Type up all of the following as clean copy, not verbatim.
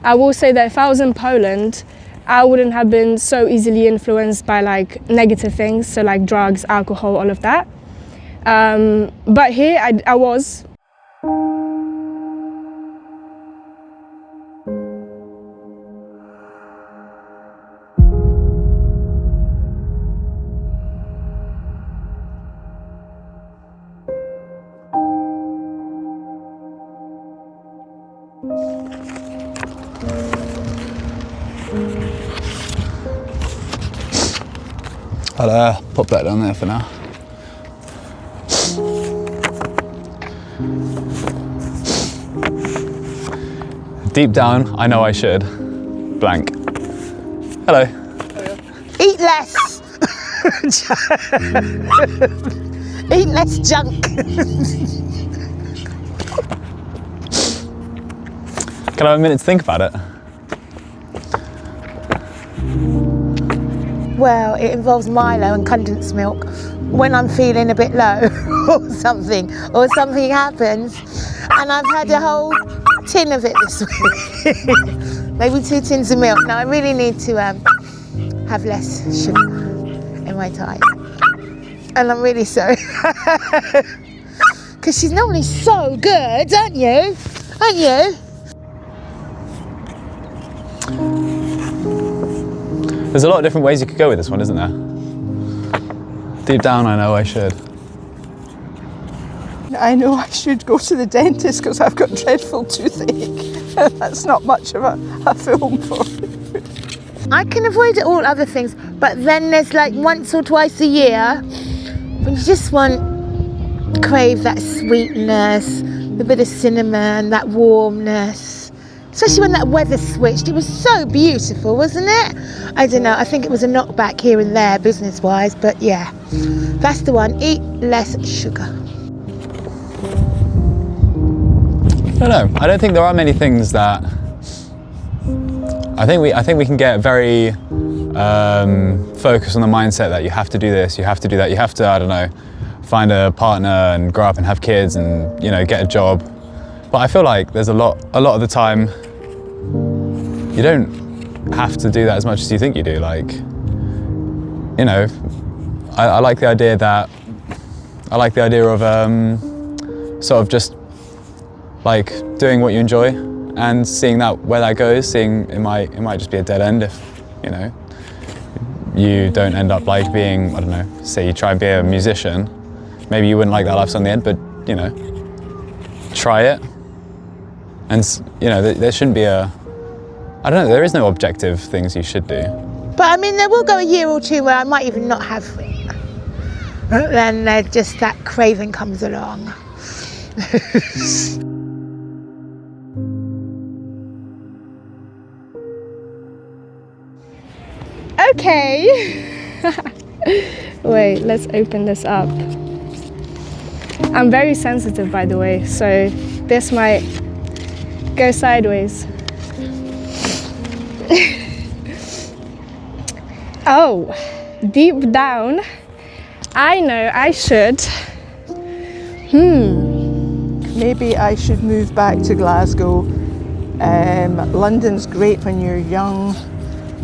I will say that if I was in Poland, I wouldn't have been so easily influenced by like negative things, so like drugs, alcohol, all of that. But here I was. I'll pop that down there for now. Deep down, I know I should. Blank. Hello. Eat less. Eat less junk. Can I have a minute to think about it? Well, it involves Milo and condensed milk when I'm feeling a bit low or something happens, and I've had a whole tin of it this week. Maybe 2 tins of milk. Now I really need to have less sugar in my diet, and I'm really sorry because she's normally so good, aren't you? Aren't you? There's a lot of different ways you could go with this one, isn't there? Deep down, I know I should. I know I should go to the dentist because I've got dreadful toothache. That's not much of a film for me. I can avoid all other things, but then there's like once or twice a year when you just crave that sweetness, a bit of cinnamon, that warmness. Especially when that weather switched. It was so beautiful, wasn't it? I don't know, I think it was a knockback here and there business-wise, but yeah, that's the one. Eat less sugar. I don't know. I don't think there are many things that... I think we can get very focused on the mindset that you have to do this, you have to do that, you have to, I don't know, find a partner and grow up and have kids and, you know, get a job. But I feel like there's a lot of the time you don't have to do that as much as you think you do. Like, you know, I like the idea of sort of just like doing what you enjoy and seeing that where that goes. Seeing it might just be a dead end if, you know, you don't end up like being, I don't know, say you try and be a musician. Maybe you wouldn't like that lifestyle in the end, but you know, try it. And you know, there shouldn't be I don't know, there is no objective things you should do. But I mean, there will go a year or two where I might even not have it. Then just that craving comes along. Okay. Wait, let's open this up. I'm very sensitive, by the way, so this might go sideways. Oh, deep down, I know I should. Maybe I should move back to Glasgow. London's great when you're young.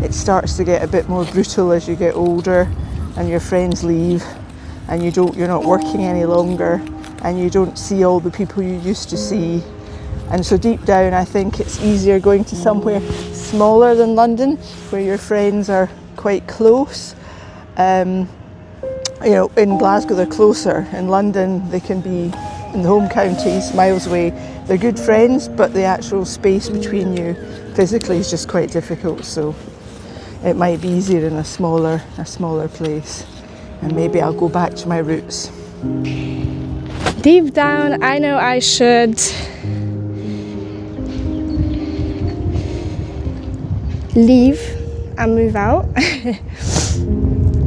It starts to get a bit more brutal as you get older and your friends leave and you're not working any longer and you don't see all the people you used to see. And so deep down, I think it's easier going to somewhere smaller than London, where your friends are quite close. You know, in Glasgow they're closer. In London they can be in the home counties, miles away. They're good friends, but the actual space between you physically is just quite difficult. So it might be easier in a smaller place. And maybe I'll go back to my roots. Deep down, I know I should leave and move out.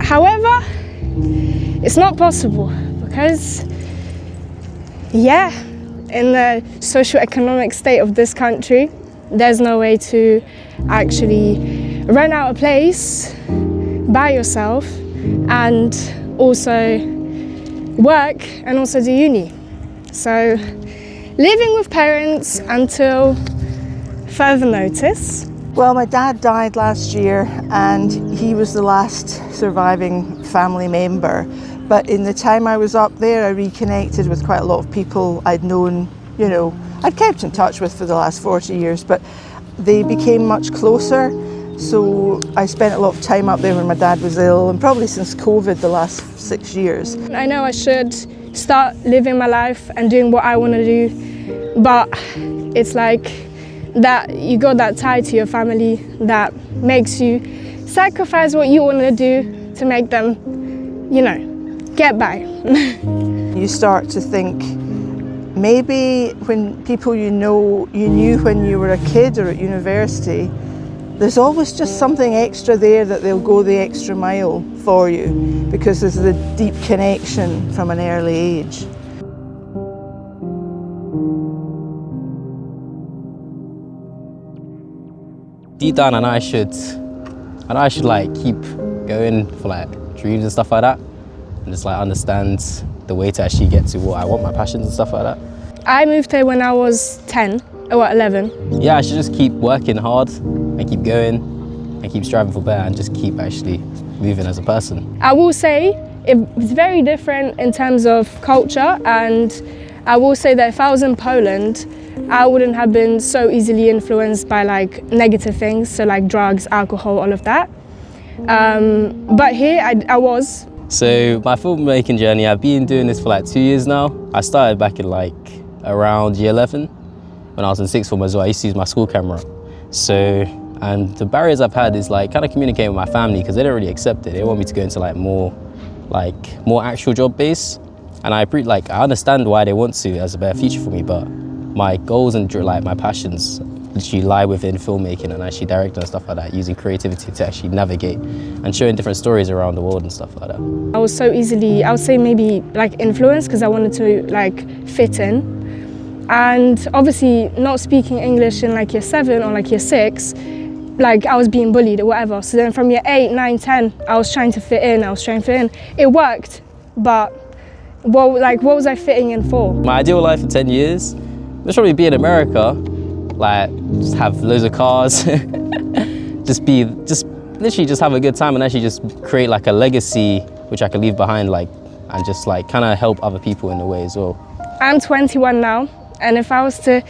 However, it's not possible because, yeah, in the socio-economic state of this country, there's no way to actually rent out a place by yourself and also work and also do uni. So living with parents until further notice? Well, my dad died last year and he was the last surviving family member. But in the time I was up there, I reconnected with quite a lot of people I'd known, you know, I'd kept in touch with for the last 40 years, but they became much closer. So I spent a lot of time up there when my dad was ill, and probably since COVID the last 6 years. I know I should start living my life and doing what I want to do, but it's like that you got that tie to your family that makes you sacrifice what you want to do to make them, you know, get by. You start to think, maybe when people you knew when you were a kid or at university, there's always just something extra there that they'll go the extra mile for you because there's the deep connection from an early age. Deep down, I know I should like keep going for like dreams and stuff like that, and just like understand the way to actually get to what I want, my passions and stuff like that. I moved here when I was 10 or 11. Yeah, I should just keep working hard and keep going and keep striving for better and just keep actually moving as a person. I will say it's very different in terms of culture, and I will say that if I was in Poland, I wouldn't have been so easily influenced by like negative things, so like drugs, alcohol, all of that. But here I was. So my filmmaking journey, I've been doing this for like 2 years now. I started back in like around year 11 when I was in sixth form as well. I used to use my school camera. And the barriers I've had is like kind of communicating with my family because they don't really accept it. They want me to go into like more actual job base. And I understand why they want to as a better future for me, but my goals and like my passions literally lie within filmmaking and actually directing and stuff like that, using creativity to actually navigate and showing different stories around the world and stuff like that. I was so easily, I would say maybe like influenced because I wanted to like fit in. And obviously not speaking English in like year 7 or like year 6, like I was being bullied or whatever. So then from year 8, 9, 10, I was trying to fit in, It worked, but what was I fitting in for? My ideal life for 10 years would probably be in America, like just have loads of cars, just literally just have a good time and actually just create like a legacy which I can leave behind, like, and just like kind of help other people in a way as well. I'm 21 now, and if I was to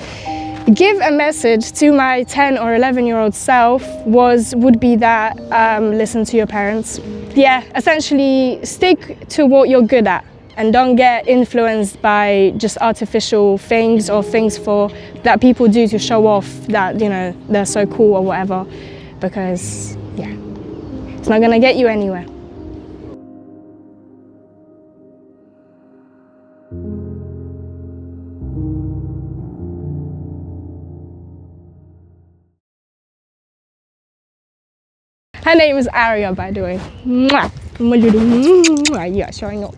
give a message to my 10 or 11-year-old self would be that listen to your parents. Yeah, essentially stick to what you're good at and don't get influenced by just artificial things or things that people do to show off that, you know, they're so cool or whatever, because yeah, it's not gonna get you anywhere. Her name is Aria, by the way. Mwah. My little mwah. Yeah, showing up.